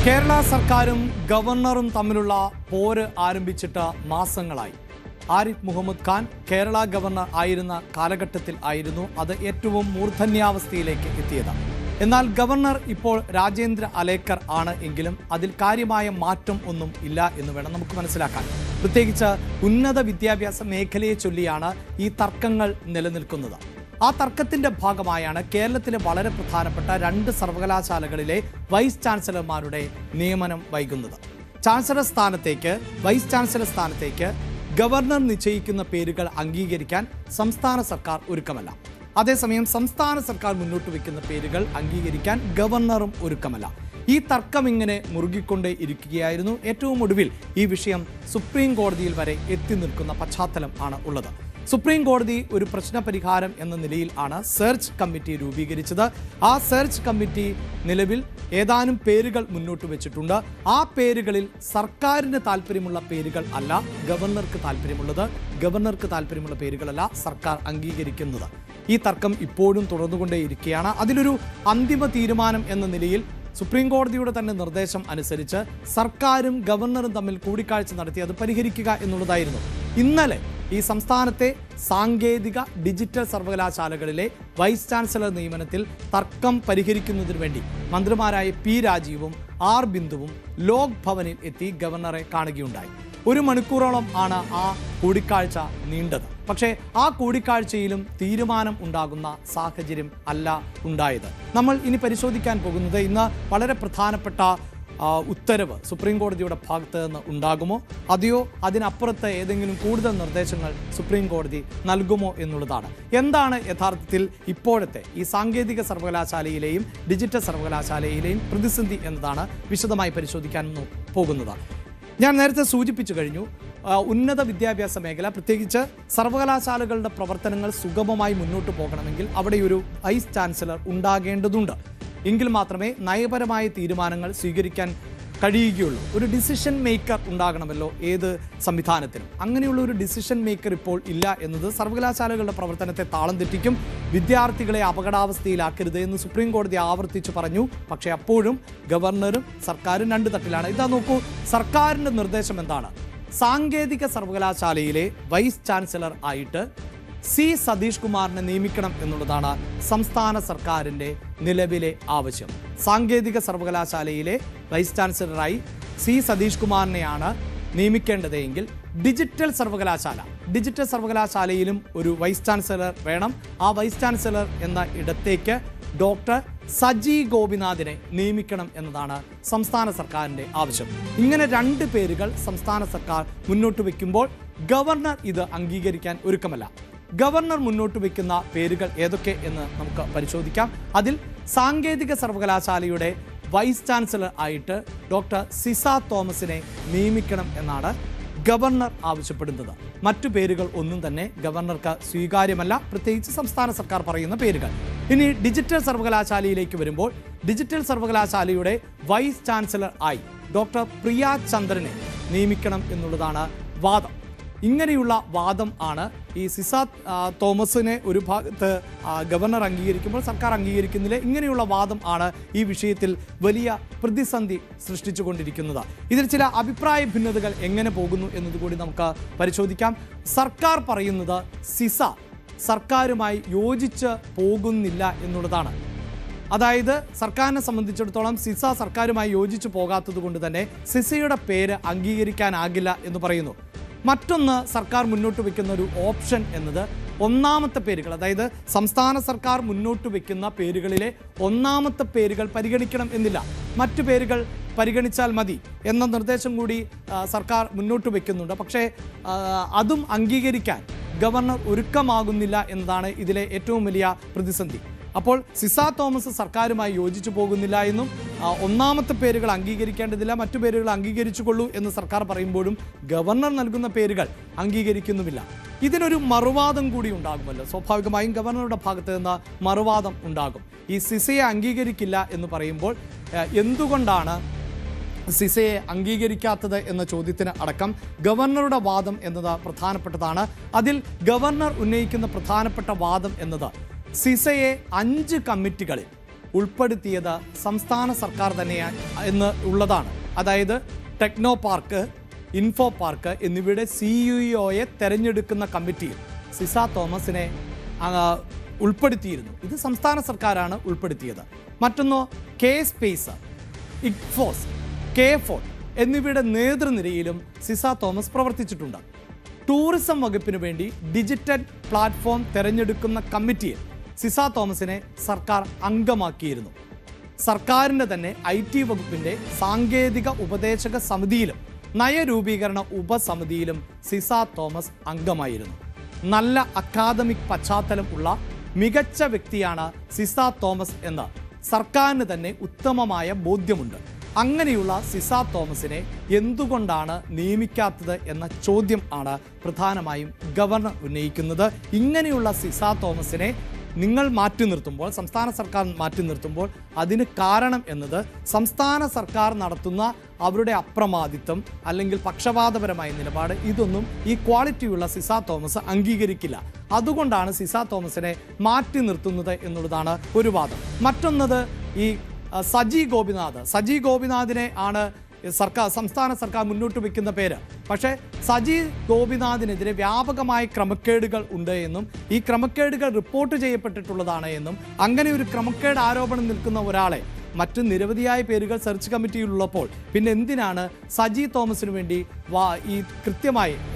കേരള സർക്കാരും ഗവർണറും തമ്മിലുള്ള പോര് ആരംഭിച്ചിട്ട് മാസങ്ങളായി. ആരിഫ് മുഹമ്മദ് ഖാൻ കേരള ഗവർണർ ആയിരുന്ന കാലഘട്ടത്തിൽ ആയിരുന്നു അത് ഏറ്റവും മൂർധന്യാവസ്ഥയിലേക്ക് എത്തിയത്. എന്നാൽ ഗവർണർ ഇപ്പോൾ രാജേന്ദ്ര അലേക്കർ ആണ് എങ്കിലും അതിൽ കാര്യമായ മാറ്റം ഒന്നും ഇല്ല എന്ന് വേണം നമുക്ക് മനസ്സിലാക്കാൻ. പ്രത്യേകിച്ച് ഉന്നത വിദ്യാഭ്യാസ മേഖലയെ ചൊല്ലിയാണ് ഈ തർക്കങ്ങൾ നിലനിൽക്കുന്നത്. ആ തർക്കത്തിന്റെ ഭാഗമായാണ് കേരളത്തിലെ വളരെ പ്രധാനപ്പെട്ട 2 സർവകലാശാലകളിലെ വൈസ് ചാൻസലർമാരുടെ നിയമനം വൈകുന്നത്. ചാൻസലർ സ്ഥാനത്തേക്ക് വൈസ് ചാൻസലർ സ്ഥാനത്തേക്ക് ഗവർണർ നിശ്ചയിക്കുന്ന പേരുകൾ അംഗീകരിക്കാൻ സംസ്ഥാന സർക്കാർ ഒരുക്കമല്ല. അതേസമയം സംസ്ഥാന സർക്കാർ മുന്നോട്ട് വയ്ക്കുന്ന പേരുകൾ അംഗീകരിക്കാൻ ഗവർണറും ഒരുക്കമല്ല. ഈ തർക്കം ഇങ്ങനെ മുറുകിക്കൊണ്ടേ ഇരിക്കുകയായിരുന്നു. ഏറ്റവും ഒടുവിൽ ഈ വിഷയം സുപ്രീം കോടതിയിൽ വരെ എത്തി നിൽക്കുന്ന പശ്ചാത്തലം ആണ് ഉള്ളത്. സുപ്രീം കോടതി ഒരു പ്രശ്നപരിഹാരം എന്ന നിലയിൽ ആണ് സെർച്ച് കമ്മിറ്റി രൂപീകരിച്ചത്. ആ സെർച്ച് കമ്മിറ്റി നിലവിൽ ഏതാനും പേരുകൾ മുന്നോട്ട് വെച്ചിട്ടുണ്ട്. ആ പേരുകളിൽ സർക്കാരിന് താല്പര്യമുള്ള പേരുകൾ അല്ല ഗവർണർക്ക് താല്പര്യമുള്ളത്. ഗവർണർക്ക് താല്പര്യമുള്ള പേരുകളല്ല സർക്കാർ അംഗീകരിക്കുന്നത്. ഈ തർക്കം ഇപ്പോഴും തുടർന്നുകൊണ്ടേയിരിക്കുകയാണ്. അതിലൊരു അന്തിമ തീരുമാനം എന്ന നിലയിൽ സുപ്രീം കോടതിയുടെ തന്നെ നിർദ്ദേശം അനുസരിച്ച് സർക്കാരും ഗവർണറും തമ്മിൽ കൂടിക്കാഴ്ച നടത്തി അത് പരിഹരിക്കുക എന്നുള്ളതായിരുന്നു. ഇന്നലെ ഈ സംസ്ഥാനത്തെ സാങ്കേതിക ഡിജിറ്റൽ സർവകലാശാലകളിലെ വൈസ് ചാൻസലർ നിയമനത്തിൽ തർക്കം പരിഹരിക്കുന്നതിന് വേണ്ടി മന്ത്രിമാരായ പി രാജീവും ആർ ബിന്ദുവും ലോക് ഭവനിൽ എത്തി ഗവർണറെ കാണുകയുണ്ടായി. 1 മണിക്കൂറോളം ആണ് ആ കൂടിക്കാഴ്ച നീണ്ടത്. പക്ഷേ ആ കൂടിക്കാഴ്ചയിലും തീരുമാനം ഉണ്ടാകുന്ന സാഹചര്യം അല്ല ഉണ്ടായത്. നമ്മൾ ഇനി പരിശോധിക്കാൻ പോകുന്നത് ഇന്ന് വളരെ പ്രധാനപ്പെട്ട ഉത്തരവ് സുപ്രീം കോടതിയുടെ ഭാഗത്ത് നിന്ന് ഉണ്ടാകുമോ അതെയോ അതിനപ്പുറത്ത് ഏതെങ്കിലും കൂടുതൽ നിർദ്ദേശങ്ങൾ സുപ്രീം കോടതി നൽകുമോ എന്നുള്ളതാണ്. എന്താണ് യഥാർത്ഥത്തിൽ ഇപ്പോഴത്തെ ഈ സാങ്കേതിക സർവകലാശാലയിലെയും ഡിജിറ്റൽ സർവകലാശാലയിലെയും പ്രതിസന്ധി എന്നതാണ് വിശദമായി പരിശോധിക്കാൻ പോകുന്നത്. ഞാൻ നേരത്തെ സൂചിപ്പിച്ചു കഴിഞ്ഞു, ഉന്നത വിദ്യാഭ്യാസ മേഖല പ്രത്യേകിച്ച് സർവകലാശാലകളുടെ പ്രവർത്തനങ്ങൾ സുഗമമായി മുന്നോട്ട് പോകണമെങ്കിൽ അവിടെ ഒരു വൈസ് ചാൻസലർ ഉണ്ടാകേണ്ടതുണ്ട്. എങ്കിൽ മാത്രമേ നയപരമായ തീരുമാനങ്ങൾ സ്വീകരിക്കാൻ കഴിയുകയുള്ളൂ. ഒരു ഡിസിഷൻ മേക്കർ ഉണ്ടാകണമല്ലോ ഏത് സംവിധാനത്തിനും. അങ്ങനെയുള്ള ഒരു ഡിസിഷൻ മേക്കർ ഇപ്പോൾ ഇല്ല എന്നത് സർവകലാശാലകളുടെ പ്രവർത്തനത്തെ താളം തെറ്റിക്കും. വിദ്യാർത്ഥികളെ അപകടാവസ്ഥയിലാക്കരുത് എന്ന് സുപ്രീം കോടതി ആവർത്തിച്ചു പറഞ്ഞു. പക്ഷേ അപ്പോഴും ഗവർണറും സർക്കാരും 2 തട്ടിലാണ്. ഇതാ നോക്കൂ, സർക്കാരിൻ്റെ നിർദ്ദേശം എന്താണ്? സാങ്കേതിക സർവകലാശാലയിലെ വൈസ് ചാൻസലർ ആയിട്ട് സി സതീഷ് കുമാറിനെ നിയമിക്കണം എന്നുള്ളതാണ് സംസ്ഥാന സർക്കാരിൻ്റെ നിലവിലെ ആവശ്യം. സാങ്കേതിക സർവകലാശാലയിലെ വൈസ് ചാൻസലറായി സി സതീഷ് കുമാറിനെയാണ് നിയമിക്കേണ്ടതെങ്കിൽ ഡിജിറ്റൽ സർവകലാശാലയിലും ഒരു വൈസ് ചാൻസലർ വേണം. ആ വൈസ് ചാൻസലർ എന്ന ഇടത്തേക്ക് ഡോക്ടർ സജി ഗോപിനാഥിനെ നിയമിക്കണം എന്നതാണ് സംസ്ഥാന സർക്കാരിൻ്റെ ആവശ്യം. ഇങ്ങനെ 2 പേരുകൾ സംസ്ഥാന സർക്കാർ മുന്നോട്ട് വയ്ക്കുമ്പോൾ ഗവർണർ ഇത് അംഗീകരിക്കാൻ ഒരുക്കമല്ല. ഗവർണർ മുന്നോട്ട് വയ്ക്കുന്ന പേരുകൾ ഏതൊക്കെ എന്ന് നമുക്ക് പരിശോധിക്കാം. അതിൽ സാങ്കേതിക സർവകലാശാലയുടെ വൈസ് ചാൻസലർ ആയിട്ട് ഡോക്ടർ സിസ തോമസിനെ നിയമിക്കണം എന്നാണ് ഗവർണർ ആവശ്യപ്പെടുന്നത്. മറ്റു പേരുകൾ ഒന്നും തന്നെ ഗവർണർക്ക് സ്വീകാര്യമല്ല, പ്രത്യേകിച്ച് സംസ്ഥാന സർക്കാർ പറയുന്ന പേരുകൾ. ഇനി ഡിജിറ്റൽ സർവകലാശാലയിലേക്ക് വരുമ്പോൾ ഡിജിറ്റൽ സർവകലാശാലയുടെ വൈസ് ചാൻസലർ ആയി ഡോക്ടർ പ്രിയ ചന്ദ്രനെ നിയമിക്കണം എന്നുള്ളതാണ് വാദം. ഇങ്ങനെയുള്ള വാദം ആണ് ഈ സിസ തോമസിനെ ഒരു ഭാഗത്ത് ഗവർണർ അംഗീകരിക്കുമ്പോൾ സർക്കാർ അംഗീകരിക്കുന്നില്ല. ഇങ്ങനെയുള്ള വാദം ആണ് ഈ വിഷയത്തിൽ വലിയ പ്രതിസന്ധി സൃഷ്ടിച്ചുകൊണ്ടിരിക്കുന്നത്. ഇതിൽ ചില അഭിപ്രായ ഭിന്നതകൾ എങ്ങനെ പോകുന്നു എന്നതുകൂടി നമുക്ക് പരിശോധിക്കാം. സർക്കാർ പറയുന്നത് സിസ സർക്കാരുമായി യോജിച്ച് പോകുന്നില്ല എന്നുള്ളതാണ്. അതായത് സർക്കാരിനെ സംബന്ധിച്ചിടത്തോളം സിസ സർക്കാരുമായി യോജിച്ചു പോകാത്തത് കൊണ്ട് തന്നെ സിസയുടെ പേര് അംഗീകരിക്കാനാകില്ല എന്ന് പറയുന്നു. മറ്റൊന്ന് സർക്കാർ മുന്നോട്ട് വയ്ക്കുന്ന ഒരു ഓപ്ഷൻ എന്നത് ഒന്നാമത്തെ പേരുകൾ, അതായത് സംസ്ഥാന സർക്കാർ മുന്നോട്ട് വയ്ക്കുന്ന പേരുകളിലെ ഒന്നാമത്തെ പേരുകൾ പരിഗണിക്കണം എന്നില്ല, മറ്റു പേരുകൾ പരിഗണിച്ചാൽ മതി എന്ന നിർദ്ദേശം കൂടി സർക്കാർ മുന്നോട്ട് വയ്ക്കുന്നുണ്ട്. പക്ഷേ അതും അംഗീകരിക്കാൻ ഗവർണർ ഒരുക്കമാകുന്നില്ല എന്നതാണ് ഇതിലെ ഏറ്റവും വലിയ പ്രതിസന്ധി. അപ്പോൾ സിസ തോമസ് സർക്കാരുമായി യോജിച്ചു പോകുന്നില്ല എന്നും ഒന്നാമത്തെ പേരുകൾ അംഗീകരിക്കേണ്ടതില്ല, മറ്റു പേരുകൾ അംഗീകരിച്ചുകൊള്ളൂ എന്ന് സർക്കാർ പറയുമ്പോഴും ഗവർണർ നൽകുന്ന പേരുകൾ അംഗീകരിക്കുന്നുമില്ല. ഇതിനൊരു മറുവാദം കൂടി ഉണ്ടാകുമല്ലോ. സ്വാഭാവികമായും ഗവർണറുടെ ഭാഗത്ത് നിന്ന് മറുവാദം ഉണ്ടാകും. ഈ സിസയെ അംഗീകരിക്കില്ല എന്ന് പറയുമ്പോൾ എന്തുകൊണ്ടാണ് സിസയെ അംഗീകരിക്കാത്തത് എന്ന ചോദ്യത്തിന് അടക്കം ഗവർണറുടെ വാദം എന്നത് പ്രധാനപ്പെട്ടതാണ്. അതിൽ ഗവർണർ ഉന്നയിക്കുന്ന പ്രധാനപ്പെട്ട വാദം എന്നത് സിസയെ 5 കമ്മിറ്റികളിൽ ഉൾപ്പെടുത്തിയത് സംസ്ഥാന സർക്കാർ തന്നെയാണ് എന്ന് ഉള്ളതാണ്. അതായത് ടെക്നോ പാർക്ക്, ഇൻഫോ പാർക്ക് എന്നിവയുടെ സിഇഒയെ തെരഞ്ഞെടുക്കുന്ന കമ്മിറ്റിയിൽ സിസ തോമസിനെ ഉൾപ്പെടുത്തിയിരുന്നു. ഇത് സംസ്ഥാന സർക്കാരാണ് ഉൾപ്പെടുത്തിയത്. മറ്റൊന്ന് കെ സ്പേസ്, ഇഗ്ഫോസ്, കെ ഫോൺ എന്നിവയുടെ നേതൃനിരയിലും സിസ തോമസ് പ്രവർത്തിച്ചിട്ടുണ്ട്. ടൂറിസം വകുപ്പിന് വേണ്ടി ഡിജിറ്റൽ പ്ലാറ്റ്ഫോം തെരഞ്ഞെടുക്കുന്ന കമ്മിറ്റിയിൽ സിസ തോമസിനെ സർക്കാർ അംഗമാക്കിയിരുന്നു. സർക്കാരിൻ്റെ തന്നെ IT വകുപ്പിൻ്റെ സാങ്കേതിക ഉപദേശക സമിതിയിലും നയരൂപീകരണ ഉപസമിതിയിലും സിസ തോമസ് അംഗമായിരുന്നു. നല്ല അക്കാദമിക് പശ്ചാത്തലം ഉള്ള മികച്ച വ്യക്തിയാണ് സിസ തോമസ് എന്ന് സർക്കാരിന് തന്നെ ഉത്തമമായ ബോധ്യമുണ്ട്. അങ്ങനെയുള്ള സിസ തോമസിനെ എന്തുകൊണ്ടാണ് നിയമിക്കാത്തത് എന്ന ചോദ്യം ആണ് പ്രധാനമായും ഗവർണർ ഉന്നയിക്കുന്നത്. ഇങ്ങനെയുള്ള സിസ തോമസിനെ നിങ്ങൾ മാറ്റി നിർത്തുമ്പോൾ, സംസ്ഥാന സർക്കാർ മാറ്റി നിർത്തുമ്പോൾ അതിന് കാരണം എന്നത് സംസ്ഥാന സർക്കാർ നടത്തുന്ന അവരുടെ അപ്രമാദിത്വം അല്ലെങ്കിൽ പക്ഷപാതപരമായ നിലപാട്, ഇതൊന്നും ഈ ക്വാളിറ്റിയുള്ള സിസ തോമസ് അംഗീകരിക്കില്ല. അതുകൊണ്ടാണ് സിസ തോമസിനെ മാറ്റി നിർത്തുന്നത് എന്നുള്ളതാണ് ഒരു വാദം. മറ്റൊന്നത് ഈ സജി ഗോപിനാഥിനെ ആണ് സംസ്ഥാന സർക്കാർ മുന്നോട്ട് വയ്ക്കുന്ന പേര്. പക്ഷേ സജി ഗോപിനാഥിനെതിരെ വ്യാപകമായ ക്രമക്കേടുകൾ ഉണ്ട് എന്നും ഈ ക്രമക്കേടുകൾ റിപ്പോർട്ട് ചെയ്യപ്പെട്ടിട്ടുള്ളതാണ് എന്നും അങ്ങനെ ഒരു ക്രമക്കേട് ആരോപണം നിൽക്കുന്ന ഒരാളെ മറ്റ് നിരവധിയായ പേരുകൾ സെർച്ച് കമ്മിറ്റിയിലുള്ളപ്പോൾ പിന്നെ എന്തിനാണ് സജി തോമസിന് വേണ്ടി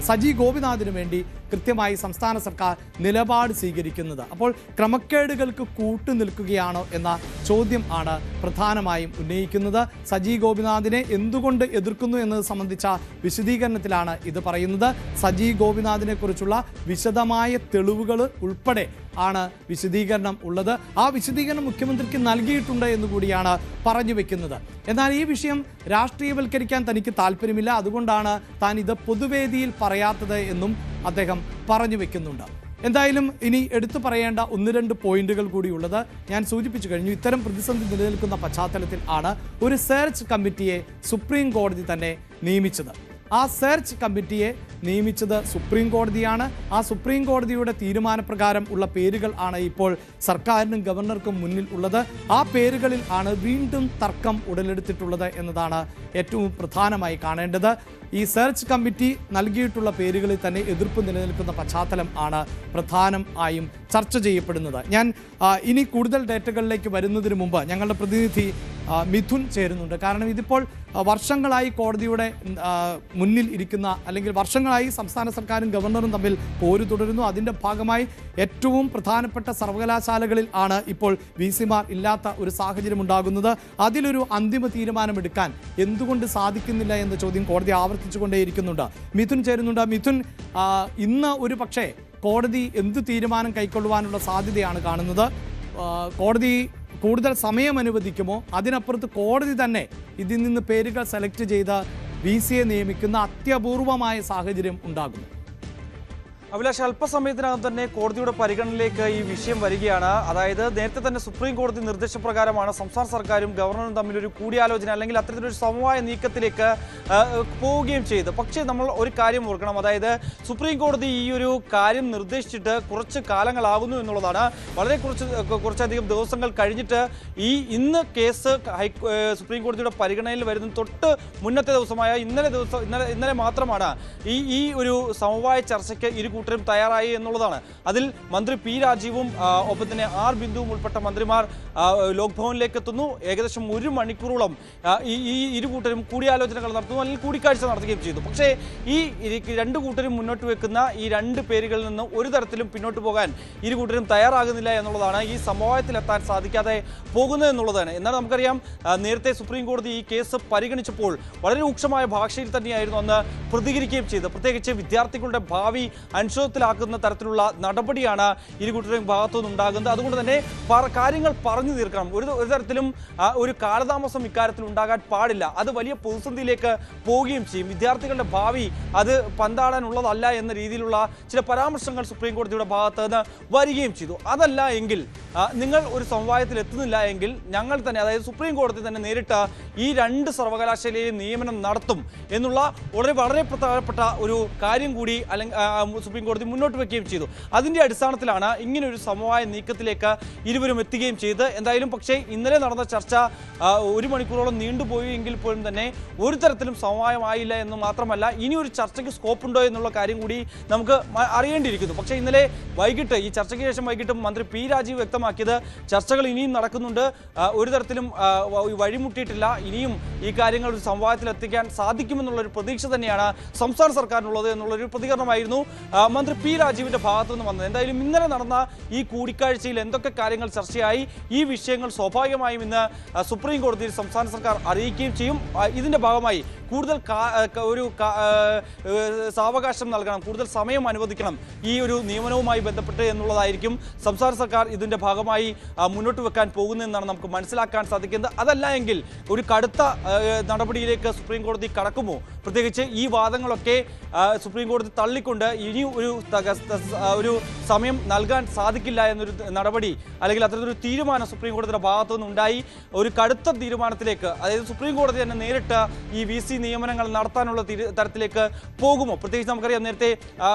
സജി ഗോപിനാഥിന് വേണ്ടി കൃത്യമായി സംസ്ഥാന സർക്കാർ നിലപാട് സ്വീകരിക്കുന്നത്? അപ്പോൾ ക്രമക്കേടുകൾക്ക് കൂട്ടു നിൽക്കുകയാണോ എന്ന ചോദ്യം ആണ് പ്രധാനമായും ഉന്നയിക്കുന്നത്. സജി ഗോപിനാഥിനെ എന്തുകൊണ്ട് എതിർക്കുന്നു എന്നത് സംബന്ധിച്ച വിശദീകരണത്തിലാണ് ഇത് പറയുന്നത്. സജി ഗോപിനാഥിനെ കുറിച്ചുള്ള വിശദമായ തെളിവുകൾ ഉൾപ്പെടെ ആണ് വിശദീകരണം ഉള്ളത്. ആ വിശദീകരണം മുഖ്യമന്ത്രിക്ക് നൽകിയിട്ടുണ്ട് എന്നുകൂടിയാണ് പറഞ്ഞു വെക്കുന്നത്. എന്നാൽ ഈ വിഷയം രാഷ്ട്രീയവൽക്കരിക്കാൻ തനിക്ക് താല്പര്യമില്ല, അതുകൊണ്ടാണ് താൻ ഇത് പൊതുവേദിയിൽ പറയാത്തത് എന്നും അദ്ദേഹം പറഞ്ഞു വെക്കുന്നുണ്ട്. എന്തായാലും ഇനി എടുത്തു പറയേണ്ട 1-2 പോയിന്റുകൾ കൂടിയുള്ളത് ഞാൻ സൂചിപ്പിച്ചു കഴിഞ്ഞു. ഇത്തരം പ്രതിസന്ധി നിലനിൽക്കുന്ന പശ്ചാത്തലത്തിൽ ആണ് ഒരു സെർച്ച് കമ്മിറ്റിയെ സുപ്രീം കോടതി തന്നെ നിയമിച്ചത്. ആ സെർച്ച് കമ്മിറ്റിയെ നിയമിച്ചത് സുപ്രീം കോടതിയാണ്. ആ സുപ്രീം കോടതിയുടെ തീരുമാനപ്രകാരം ഉള്ള പേരുകൾ ആണ് ഇപ്പോൾ സർക്കാരിനും ഗവർണർക്കും മുന്നിൽ ഉള്ളത്. ആ പേരുകളിൽ ആണ് വീണ്ടും തർക്കം ഉടലെടുത്തിട്ടുള്ളത് എന്നതാണ് ഏറ്റവും പ്രധാനമായി കാണേണ്ടത്. ഈ സെർച്ച് കമ്മിറ്റി നൽകിയിട്ടുള്ള പേരുകളിൽ തന്നെ എതിർപ്പ് നിലനിൽക്കുന്ന പശ്ചാത്തലം ആണ് പ്രധാനമായും ചർച്ച ചെയ്യപ്പെടുന്നത്. ഞാൻ ഇനി കൂടുതൽ ഡേറ്റകളിലേക്ക് വരുന്നതിന് മുമ്പ് ഞങ്ങളുടെ പ്രതിനിധി മിഥുൻ ചേരുന്നുണ്ട്. കാരണം ഇതിപ്പോൾ വർഷങ്ങളായി കോടതിയുടെ മുന്നിൽ ഇരിക്കുന്ന, അല്ലെങ്കിൽ വർഷങ്ങളായി സംസ്ഥാന സർക്കാരും ഗവർണറും തമ്മിൽ പോര് തുടരുന്നു. അതിൻ്റെ ഭാഗമായി ഏറ്റവും പ്രധാനപ്പെട്ട സർവകലാശാലകളിൽ ആണ് ഇപ്പോൾ VC-മാർ ഇല്ലാത്ത ഒരു സാഹചര്യം ഉണ്ടാകുന്നത്. അതിലൊരു അന്തിമ തീരുമാനമെടുക്കാൻ എന്തുകൊണ്ട് സാധിക്കുന്നില്ല എന്ന ചോദ്യം കോടതി ആവർത്തിച്ചുകൊണ്ടേയിരിക്കുന്നുണ്ട്. മിഥുൻ ചേരുന്നുണ്ട്. മിഥുൻ, ഇന്ന് ഒരു പക്ഷേ കോടതി എന്ത് തീരുമാനം കൈക്കൊള്ളുവാനുള്ള സാധ്യതയാണ് കാണുന്നത്? കോടതി കൂടുതൽ സമയം അനുവദിക്കുമോ? അതിനപ്പുറത്ത് കോടതി തന്നെ ഇതിൽ നിന്ന് പേരുകൾ സെലക്ട് ചെയ്ത് VC-യെ നിയമിക്കുന്ന അത്യപൂർവമായ സാഹചര്യം ഉണ്ടാകും? അഭിലാഷ്, അല്പസമയത്തിനകം തന്നെ കോടതിയുടെ പരിഗണനയിലേക്ക് ഈ വിഷയം വരികയാണ്. അതായത് നേരത്തെ തന്നെ സുപ്രീം കോടതി നിർദ്ദേശപ്രകാരമാണ് സംസ്ഥാന സർക്കാരും ഗവർണറും തമ്മിലൊരു കൂടിയാലോചന അല്ലെങ്കിൽ അത്തരത്തിലൊരു സമവായ നീക്കത്തിലേക്ക് പോവുകയും ചെയ്തു. പക്ഷേ നമ്മൾ ഒരു കാര്യം ഓർക്കണം, അതായത് സുപ്രീം കോടതി ഈ ഒരു കാര്യം നിർദ്ദേശിച്ചിട്ട് കുറച്ച് കാലങ്ങളാകുന്നു എന്നുള്ളതാണ്. വളരെ കുറച്ചധികം ദിവസങ്ങൾ കഴിഞ്ഞിട്ട് ഇന്ന് കേസ് സുപ്രീം കോടതിയുടെ പരിഗണനയിൽ വരുന്ന തൊട്ട് മുന്നത്തെ ദിവസമായ ഇന്നലെ മാത്രമാണ് ഈ ഒരു സമവായ ചർച്ചയ്ക്ക് ഇരു കൂട്ടരും തയ്യാറായി എന്നുള്ളതാണ്. അതിൽ മന്ത്രി P. രാജീവും ഒപ്പം തന്നെ R. ബിന്ദുവും ഉൾപ്പെട്ട മന്ത്രിമാർ ലോക് ഭവനിലേക്ക് എത്തുന്നു. ഏകദേശം 1 മണിക്കൂറോളം ഈ ഇരു കൂട്ടരും കൂടിയാലോചനകൾ നടത്തുന്നു, അല്ലെങ്കിൽ കൂടിക്കാഴ്ച നടത്തുകയും ചെയ്തു. പക്ഷേ ഈ 2 കൂട്ടരും മുന്നോട്ട് വെക്കുന്ന ഈ 2 പേരുകളിൽ നിന്ന് ഒരു തരത്തിലും പിന്നോട്ട് പോകാൻ ഇരു കൂട്ടരും തയ്യാറാകുന്നില്ല എന്നുള്ളതാണ് ഈ സമവായത്തിലെത്താൻ സാധിക്കാതെ പോകുന്നത് എന്നുള്ളതാണ്. എന്നാൽ നമുക്കറിയാം, നേരത്തെ സുപ്രീം കോടതി ഈ കേസ് പരിഗണിച്ചപ്പോൾ വളരെ രൂക്ഷമായ ഭാഷയിൽ തന്നെയായിരുന്നു അന്ന് പ്രതികരിക്കുകയും ചെയ്തത്. പ്രത്യേകിച്ച് വിദ്യാർത്ഥികളുടെ ഭാവി അനിശ്ചിതത്വത്തിലാക്കുന്ന തരത്തിലുള്ള നടപടിയാണ് ഇരു കൂട്ടരുടെയും ഭാഗത്തുനിന്ന് ഉണ്ടാകുന്നത്. അതുകൊണ്ട് തന്നെ കാര്യങ്ങൾ പറഞ്ഞു തീർക്കണം. ഒരു തരത്തിലും ഒരു കാലതാമസം ഇക്കാര്യത്തിൽ ഉണ്ടാകാൻ പാടില്ല. അത് വലിയ പ്രതിസന്ധിയിലേക്ക് പോവുകയും ചെയ്യും. വിദ്യാർത്ഥികളുടെ ഭാവി അത് പന്താടാനുള്ളതല്ല എന്ന രീതിയിലുള്ള ചില പരാമർശങ്ങൾ സുപ്രീം കോടതിയുടെ ഭാഗത്ത് നിന്ന് വരികയും ചെയ്തു. അതല്ല എങ്കിൽ, നിങ്ങൾ ഒരു സമവായത്തിൽ എത്തുന്നില്ല എങ്കിൽ ഞങ്ങൾ തന്നെ, അതായത് സുപ്രീം കോടതി തന്നെ നേരിട്ട് ഈ 2 സർവകലാശാലയിലെ നിയമനം നടത്തും എന്നുള്ള വളരെ പ്രധാനപ്പെട്ട ഒരു കാര്യം കൂടി അല്ലെങ്കിൽ സുപ്രീം സുപ്രീം കോടതി മുന്നോട്ട് വയ്ക്കുകയും ചെയ്തു. അതിന്റെ അടിസ്ഥാനത്തിലാണ് ഇങ്ങനെ ഒരു സമവായ നീക്കത്തിലേക്ക് ഇരുവരും എത്തുകയും ചെയ്ത്. എന്തായാലും പക്ഷേ ഇന്നലെ നടന്ന ചർച്ച 1 മണിക്കൂറോളം നീണ്ടുപോയി എങ്കിൽ പോലും തന്നെ ഒരു തരത്തിലും സമവായമായില്ല എന്ന് മാത്രമല്ല ഇനി ഒരു ചർച്ചയ്ക്ക് സ്കോപ്പ് ഉണ്ടോ എന്നുള്ള കാര്യം കൂടി നമുക്ക് അറിയേണ്ടിയിരിക്കുന്നു. പക്ഷേ ഇന്നലെ വൈകിട്ട് ഈ ചർച്ചയ്ക്ക് ശേഷം വൈകിട്ട് മന്ത്രി പി രാജീവ് വ്യക്തമാക്കിയത് ചർച്ചകൾ ഇനിയും നടക്കുന്നുണ്ട്, ഒരു തരത്തിലും വഴിമുട്ടിയിട്ടില്ല, ഇനിയും ഈ കാര്യങ്ങൾ ഒരു സംവാദത്തിൽ എത്തിക്കാൻ സാധിക്കുമെന്നുള്ളൊരു പ്രതീക്ഷ തന്നെയാണ് സംസ്ഥാന സർക്കാരിനുള്ളത് എന്നുള്ളൊരു പ്രതികരണമായിരുന്നു മന്ത്രി പി രാജീവിന്റെ ഭാഗത്തു നിന്ന് വന്നത്. എന്തായാലും ഇന്നലെ നടന്ന ഈ കൂടിക്കാഴ്ചയിൽ എന്തൊക്കെ കാര്യങ്ങൾ ചർച്ചയായി, ഈ വിഷയങ്ങൾ സ്വാഭാവികമായും ഇന്ന് സുപ്രീം കോടതിയിൽ സംസ്ഥാന സർക്കാർ അറിയിക്കുകയും ചെയ്യും. ഇതിന്റെ ഭാഗമായി കൂടുതൽ ഒരു സാവകാശം നൽകണം, കൂടുതൽ സമയം അനുവദിക്കണം ഈ ഒരു നിയമനവുമായി ബന്ധപ്പെട്ട് എന്നുള്ളതായിരിക്കും സംസ്ഥാന സർക്കാർ ഇതിന്റെ ഭാഗമായി മുന്നോട്ട് വെക്കാൻ പോകുന്നതെന്നാണ് നമുക്ക് മനസ്സിലാക്കാൻ സാധിക്കുന്നത്. അതല്ല എങ്കിൽ ഒരു കടുത്ത നടപടിയിലേക്ക് സുപ്രീം കോടതി കടക്കുമോ? പ്രത്യേകിച്ച് ഈ വാദങ്ങളൊക്കെ സുപ്രീം കോടതി തള്ളിക്കൊണ്ട് ഇനി ഒരു സമയം നൽകാൻ സാധിക്കില്ല എന്നൊരു നടപടി അല്ലെങ്കിൽ അത്തരത്തിലൊരു തീരുമാനം സുപ്രീം കോടതിയുടെ ഭാഗത്തു നിന്നുണ്ടായി ഒരു കടുത്ത തീരുമാനത്തിലേക്ക്, അതായത് സുപ്രീം കോടതി തന്നെ നേരിട്ട് ഈ VC നിയമനങ്ങൾ നടത്താനുള്ള തരത്തിലേക്ക് പോകുമോ? പ്രത്യേകിച്ച് നമുക്കറിയാം, നേരത്തെ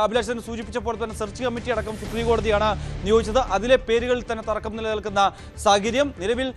അഭിലാഷ് സൂചിപ്പിച്ചപ്പോൾ തന്നെ സെർച്ച് കമ്മിറ്റി അടക്കം സുപ്രീം കോടതിയാണ് നിയോഗിച്ചത്. അതിലെ പേരുകളിൽ തന്നെ തർക്കം നിലനിൽക്കുന്ന സാഹചര്യം. നിലവിൽ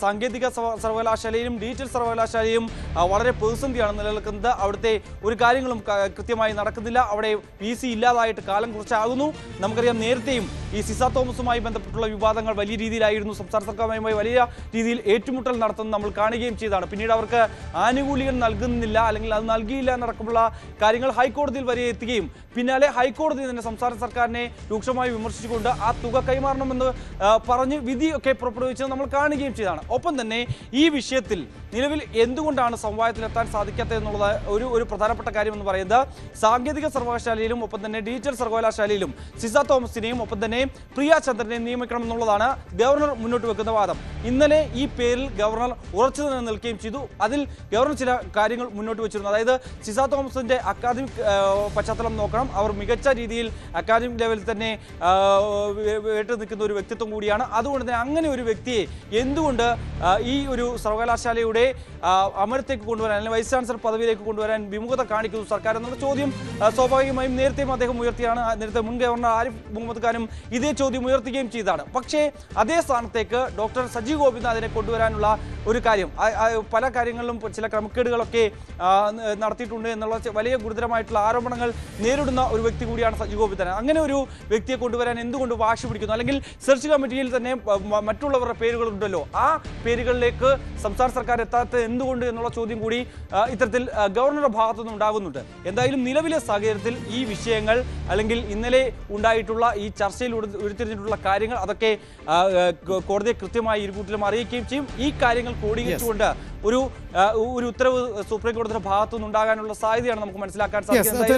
സാങ്കേതിക സർവകലാശാലയിലും ഡിജിറ്റൽ സർവകലാശാലയും വളരെ പ്രതിസന്ധിയാണ് നിലനിൽക്കുന്നത്. അവിടുത്തെ ഒരു കാര്യങ്ങളും കൃത്യമായി നടക്കുന്നില്ല. അവിടെ VC ഇല്ലാതായിട്ട് കാലം കുറച്ചാകുന്നു. നമുക്കറിയാം, നേരത്തെയും ഈ സിസ തോമസുമായി ബന്ധപ്പെട്ടുള്ള വിവാദങ്ങൾ വലിയ രീതിയിലായിരുന്നു. സംസ്ഥാന സർക്കാരുമായി വലിയ രീതിയിൽ ഏറ്റുമുട്ടൽ നടത്തുന്നത് നമ്മൾ കാണുകയും ചെയ്തതാണ്. പിന്നീട് അവർക്ക് ആനുകൂല്യം നൽകുന്നില്ല, അല്ലെങ്കിൽ അത് നൽകിയില്ല എന്നടക്കമുള്ള കാര്യങ്ങൾ ഹൈക്കോടതിയിൽ വരെ എത്തുകയും പിന്നാലെ ഹൈക്കോടതി തന്നെ സംസ്ഥാന സർക്കാരിനെ രൂക്ഷമായി വിമർശിച്ചുകൊണ്ട് ആ തുക കൈമാറണമെന്ന് പറഞ്ഞ് വിധിയൊക്കെ പുറപ്പെടുവിച്ചത് നമ്മൾ കാണുകയും ചെയ്തതാണ്. ഒപ്പം തന്നെ ഈ വിഷയത്തിൽ നിലവിൽ എന്തുകൊണ്ടാണ് സമവായത്തിലെത്താൻ സാധിക്കാത്തത് എന്നുള്ളത് ഒരു പ്രധാനപ്പെട്ട കാര്യമെന്ന് പറയുന്നത് സാങ്കേതിക സർവകലാശാലയിലും ഒപ്പം തന്നെ ഡിജിറ്റൽ സർവകലാശാലയിലും സിസ തോമസിനെയും ഒപ്പം തന്നെ പ്രിയ ചന്ദ്രനെയും നിയമിക്കണം എന്നുള്ളതാണ് ഗവർണർ മുന്നോട്ട് വെക്കുന്ന വാദം. ഇന്നലെ ഈ പേരിൽ ഗവർണർ ഉറച്ചു തന്നെ നിൽക്കുകയും ചെയ്തു. അതിൽ ഗവർണർ ചില കാര്യങ്ങൾ മുന്നോട്ട് വെച്ചിരുന്നു. അതായത് സിസ തോമസിന്റെ അക്കാദമിക് പശ്ചാത്തലം നോക്കണം. അവർ മികച്ച രീതിയിൽ അക്കാദമിക് ലെവലിൽ തന്നെ വേട്ടു നിൽക്കുന്ന ഒരു വ്യക്തിത്വം കൂടിയാണ്. അതുകൊണ്ട് തന്നെ അങ്ങനെ ഒരു വ്യക്തിയെ എന്തുകൊണ്ട് ഈ ഒരു സർവകലാശാലയുടെ അമരത്തേക്ക് കൊണ്ടുവരാൻ, അല്ലെങ്കിൽ വൈസ് ചാൻസലർ പദവിയിലേക്ക് കൊണ്ടുവരാൻ വിമുഖത കാണിക്കുന്നു സർക്കാർ എന്നുള്ള ചോദ്യം സ്വാഭാവികമായും നേരത്തെയും അദ്ദേഹം ഉയർത്തിയാണ്. നേരത്തെ മുൻ ഗവർണർ ആരിഫ് മുഹമ്മദ് ഖാനും ഇതേ ചോദ്യം ഉയർത്തുകയും ചെയ്തതാണ്. പക്ഷേ അതേ സ്ഥാനത്തേക്ക് ഡോക്ടർ സജി ഗോപിനാഥിനെ കൊണ്ടുവരാനുള്ള ഒരു കാര്യം, പല കാര്യങ്ങളിലും ചില ക്രമക്കേടുകളൊക്കെ നടത്തിയിട്ടുണ്ട് എന്നുള്ള വലിയ ഗുരുതരമായിട്ടുള്ള ആരോപണങ്ങൾ നേരിടുന്ന ഒരു വ്യക്തി കൂടിയാണ് സജി ഗോപിനാഥൻ. അങ്ങനെ ഒരു വ്യക്തിയെ കൊണ്ടുവരാൻ എന്തുകൊണ്ട് വാശി പിടിക്കുന്നു? അല്ലെങ്കിൽ സെർച്ച് കമ്മിറ്റിയിൽ തന്നെ മറ്റുള്ളവരുടെ പേരുകളുണ്ടല്ലോ, ആ പേരുകളിലേക്ക് സംസ്ഥാന സർക്കാർ എത്താത്തത് എന്തുകൊണ്ട് എന്നുള്ള ചോദ്യം കൂടി ഇത്തരത്തിൽ ഗവർണറുടെ ഭാഗത്തുനിന്ന് ഉണ്ടാകുന്നുണ്ട്. എന്തായാലും നിലവിലെ സാഹചര്യത്തിൽ ഈ വിഷയങ്ങൾ അല്ലെങ്കിൽ ഇന്നലെ ഉണ്ടായിട്ടുള്ള ഈ ചർച്ചയിൽ ഉരുത്തിരിഞ്ഞിട്ടുള്ള കാര്യങ്ങൾ അതൊക്കെ കോടതിയെ കൃത്യമായി ഇരുകൂട്ടിലും അറിയിക്കുകയും ചെയ്യും. ഈ കാര്യങ്ങൾ കോടീകരിച്ചുകൊണ്ട് ഒരു ഉത്തരവ് സുപ്രീം കോടതിയുടെ ഭാഗത്തുനിന്ന് ഉണ്ടാകാനുള്ള സാധ്യതയാണ് നമുക്ക് മനസ്സിലാക്കാൻ സാധിക്കുന്നത്.